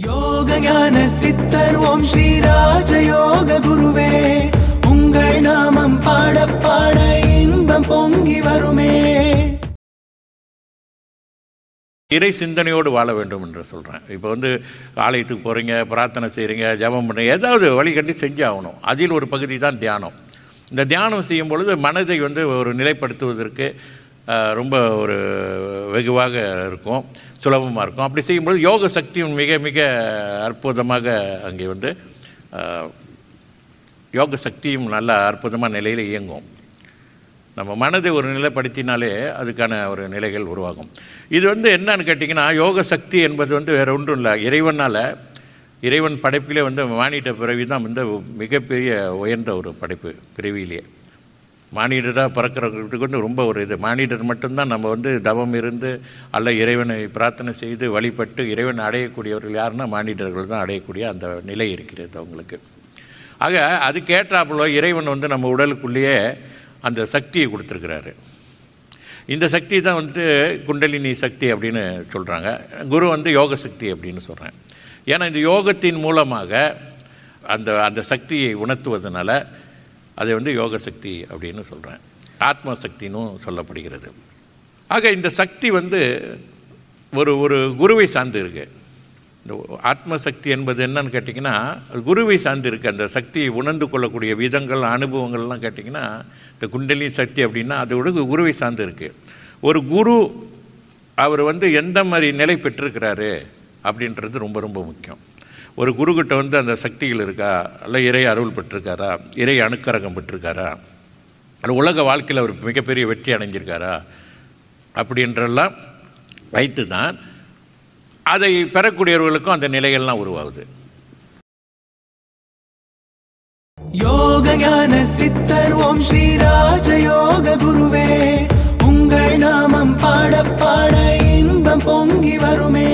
யோக ஞான சித்தர் ஓம் ஸ்ரீ ராஜயோக குருவே, உங்கள் நாமம் பாட பாட இன்பம் பொங்கி வருமே. இறை சிந்தனையோடு வாழ வேண்டும் என்று சொல்கிறேன். இப்போ ஆலயத்துக்கு போகிறீங்க, பிரார்த்தனை செய்கிறீங்க, ஜபம் பண்ணுறீங்க, ஏதாவது வழி கட்டி செஞ்சு ஆகணும். அதில் ஒரு பகுதி தான் தியானம். இந்த தியானம் செய்யும் பொழுது மனதை ஒரு நிலைப்படுத்துவதற்கு ரொம்ப ஒரு வெகுவாக இருக்கும், சுலபமாக இருக்கும். அப்படி செய்யும்போது யோக சக்தியும் மிக மிக அற்புதமாக அங்கே யோக சக்தியும் நல்ல அற்புதமான நிலையில் இயங்கும். நம்ம மனதை ஒரு நிலைப்படுத்தினாலே அதுக்கான ஒரு நிலைகள் உருவாகும். இது என்னன்னு கேட்டிங்கன்னா, யோக சக்தி என்பது வேறு ஒன்றும் இல்லை. இறைவன் படைப்பிலே மானிட பிறவி தான் மிகப்பெரிய உயர்ந்த ஒரு படைப்பு. பிறவியிலேயே மானிடராக பிறக்கிறதுக்கு ரொம்ப ஒரு மானிடர் மட்டும்தான் நம்ம தவம் இருந்து அல்ல இறைவனை பிரார்த்தனை செய்து வழிபட்டு இறைவன் அடையக்கூடியவர்கள் யாருன்னா மானிடர்கள் தான் அடையக்கூடிய அந்த நிலை இருக்கிறது அவங்களுக்கு. ஆக அதுக்கேற்றாப்புல இறைவன் நம்ம உடலுக்குள்ளேயே அந்த சக்தியை கொடுத்துருக்கிறாரு. இந்த சக்தி தான் குண்டலினி சக்தி அப்படின்னு சொல்கிறாங்க. குரு யோக சக்தி அப்படின்னு சொல்கிறேன். ஏன்னா இந்த யோகத்தின் மூலமாக அந்த சக்தியை உணர்த்துவதனால அதை யோக சக்தி அப்படின்னு சொல்கிறேன். ஆத்ம சக்தின்னு சொல்லப்படுகிறது. ஆக இந்த சக்தி ஒரு குருவை சார்ந்து இருக்குது. இந்த ஆத்ம சக்தி என்பது என்னன்னு கேட்டிங்கன்னா, குருவை சார்ந்து இருக்குது. அந்த சக்தியை உணர்ந்து கொள்ளக்கூடிய விதங்கள், அனுபவங்கள்லாம் கேட்டிங்கன்னா, இந்த குண்டலினி சக்தி அப்படின்னா அதோட குருவை சார்ந்து இருக்குது. ஒரு குரு அவர் எந்த மாதிரி நிலை பெற்றிருக்கிறாரு அப்படின்றது ரொம்ப ரொம்ப முக்கியம். ஒரு குருக்கிட்ட அந்த சக்திகள் இருக்கா, அல்ல இறை அருள் பெற்றிருக்காரா, இறை அணுக்கரகம் பெற்றிருக்காரா, அல்ல உலக வாழ்க்கையில் அவர் மிகப்பெரிய வெற்றி அடைஞ்சிருக்காரா அப்படின்றெல்லாம் வைத்து தான் அதை பெறக்கூடியவர்களுக்கும் அந்த நிலைகள்லாம் உருவாகுது. யோக ஞான சித்தர் ஓம் ஸ்ரீ ராஜயோக குருவே, உங்கள் நாமம் பாட பாட இன்பம் பொங்கி வருமே.